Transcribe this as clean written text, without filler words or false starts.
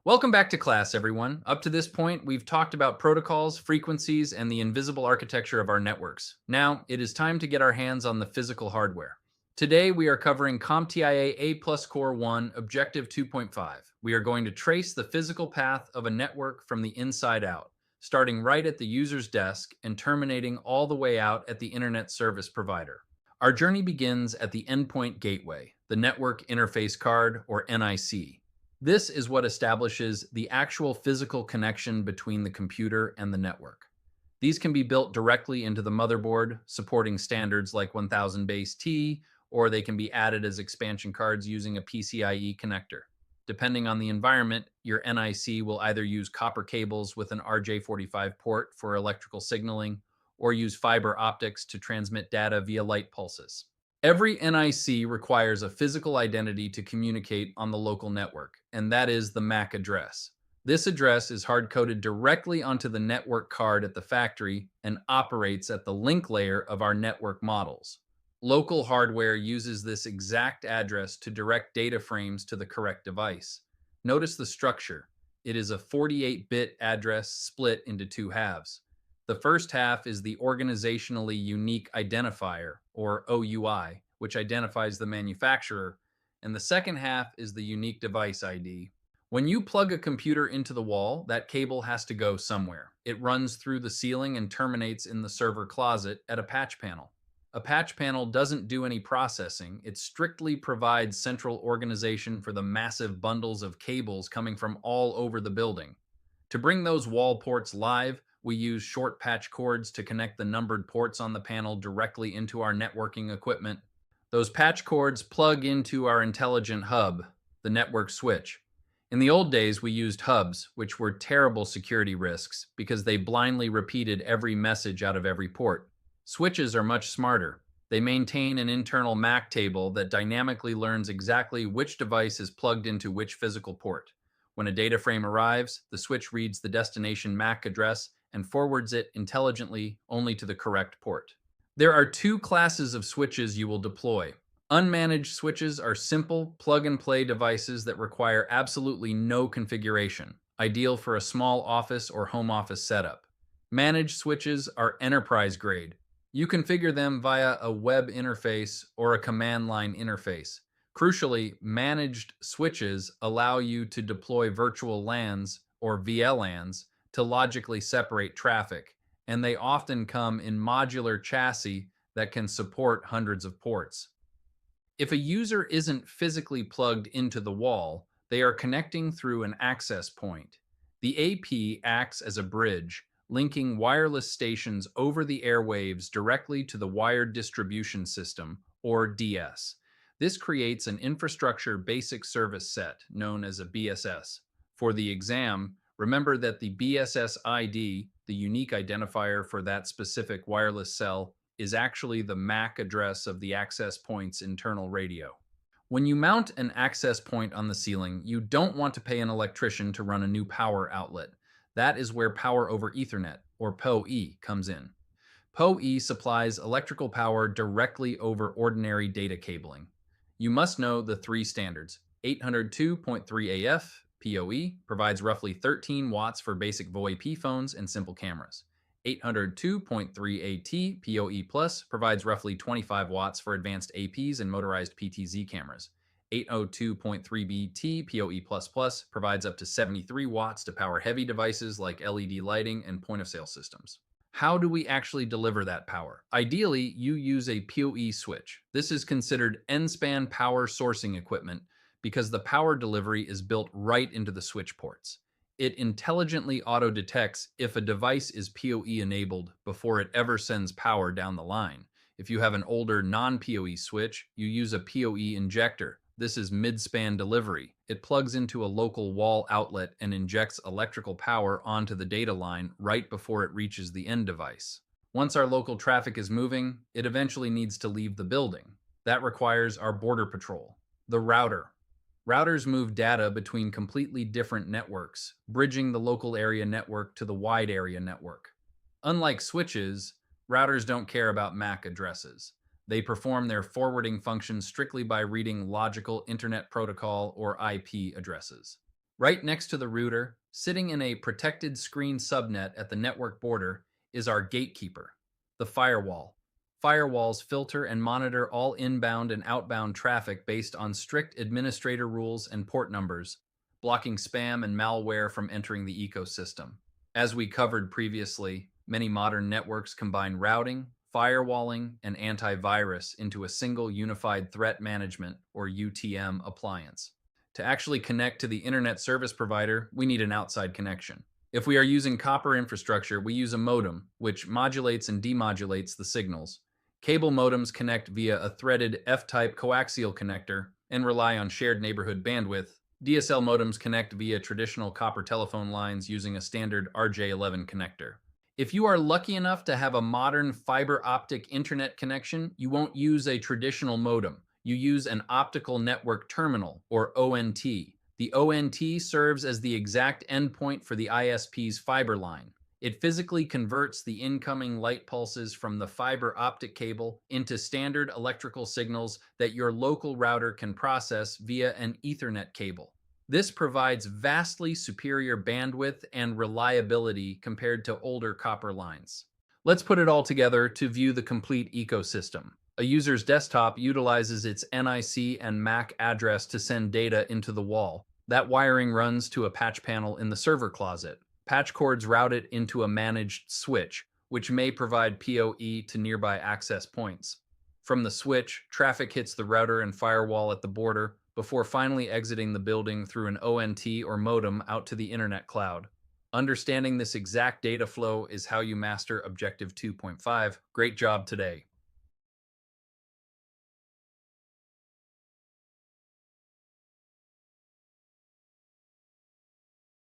Welcome back to class, everyone. Up to this point, we've talked about protocols, frequencies, and the invisible architecture of our networks. Now, it is time to get our hands on the physical hardware. Today, we are covering CompTIA A+ Core 1 Objective 2.5. We are going to trace the physical path of a network from the inside out, starting right at the user's desk and terminating all the way out at the Internet Service Provider. Our journey begins at the Endpoint Gateway, the Network Interface Card, or NIC. This is what establishes the actual physical connection between the computer and the network. These can be built directly into the motherboard, supporting standards like 1000 base T, or they can be added as expansion cards using a PCIe connector. Depending on the environment, your NIC will either use copper cables with an RJ45 port for electrical signaling, or use fiber optics to transmit data via light pulses. Every NIC requires a physical identity to communicate on the local network, and that is the MAC address. This address is hard-coded directly onto the network card at the factory and operates at the link layer of our network models. Local hardware uses this exact address to direct data frames to the correct device. Notice the structure. It is a 48-bit address split into two halves. The first half is the organizationally unique identifier, or OUI, which identifies the manufacturer, and the second half is the unique device ID. When you plug a computer into the wall, that cable has to go somewhere. It runs through the ceiling and terminates in the server closet at a patch panel. A patch panel doesn't do any processing, it strictly provides central organization for the massive bundles of cables coming from all over the building. To bring those wall ports live, we use short patch cords to connect the numbered ports on the panel directly into our networking equipment. Those patch cords plug into our intelligent hub, the network switch. In the old days, we used hubs, which were terrible security risks because they blindly repeated every message out of every port. Switches are much smarter. They maintain an internal MAC table that dynamically learns exactly which device is plugged into which physical port. When a data frame arrives, the switch reads the destination MAC address and forwards it intelligently only to the correct port. There are two classes of switches you will deploy. Unmanaged switches are simple, plug-and-play devices that require absolutely no configuration, ideal for a small office or home office setup. Managed switches are enterprise-grade. You configure them via a web interface or a command line interface. Crucially, managed switches allow you to deploy virtual LANs or VLANs to logically separate traffic, and they often come in modular chassis that can support hundreds of ports. If a user isn't physically plugged into the wall, they are connecting through an access point. The AP acts as a bridge, linking wireless stations over the airwaves directly to the wired distribution system, or DS. This creates an infrastructure basic service set, known as a BSS. For the exam, remember that the BSS ID, the unique identifier for that specific wireless cell, is actually the MAC address of the access point's internal radio. When you mount an access point on the ceiling, you don't want to pay an electrician to run a new power outlet. That is where Power over Ethernet, or PoE, comes in. PoE supplies electrical power directly over ordinary data cabling. You must know the three standards. 802.3 AF, PoE, provides roughly 13 watts for basic VoIP phones and simple cameras. 802.3 AT, PoE Plus, provides roughly 25 watts for advanced APs and motorized PTZ cameras. 802.3 BT PoE++ provides up to 73 watts to power heavy devices like LED lighting and point-of-sale systems. How do we actually deliver that power? Ideally, you use a PoE switch. This is considered N-span power sourcing equipment because the power delivery is built right into the switch ports. It intelligently auto-detects if a device is PoE enabled before it ever sends power down the line. If you have an older non-PoE switch, you use a PoE injector. This is mid-span delivery. It plugs into a local wall outlet and injects electrical power onto the data line right before it reaches the end device. Once our local traffic is moving, it eventually needs to leave the building. That requires our border patrol, the router. Routers move data between completely different networks, bridging the local area network to the wide area network. Unlike switches, routers don't care about MAC addresses. They perform their forwarding function strictly by reading logical Internet Protocol or IP addresses. Right next to the router, sitting in a protected screen subnet at the network border, is our gatekeeper, the firewall. Firewalls filter and monitor all inbound and outbound traffic based on strict administrator rules and port numbers, blocking spam and malware from entering the ecosystem. As we covered previously, many modern networks combine routing, firewalling, and antivirus into a single unified threat management or UTM appliance. To actually connect to the internet service provider, we need an outside connection. If we are using copper infrastructure, we use a modem, which modulates and demodulates the signals. Cable modems connect via a threaded F-type coaxial connector and rely on shared neighborhood bandwidth. DSL modems connect via traditional copper telephone lines using a standard RJ11 connector. If you are lucky enough to have a modern fiber optic internet connection, you won't use a traditional modem. You use an optical network terminal, or ONT. The ONT serves as the exact endpoint for the ISP's fiber line. It physically converts the incoming light pulses from the fiber optic cable into standard electrical signals that your local router can process via an Ethernet cable. This provides vastly superior bandwidth and reliability compared to older copper lines. Let's put it all together to view the complete ecosystem. A user's desktop utilizes its NIC and MAC address to send data into the wall. That wiring runs to a patch panel in the server closet. Patch cords route it into a managed switch, which may provide PoE to nearby access points. From the switch, traffic hits the router and firewall at the border before finally exiting the building through an ONT or modem out to the internet cloud. Understanding this exact data flow is how you master Objective 2.5. Great job today.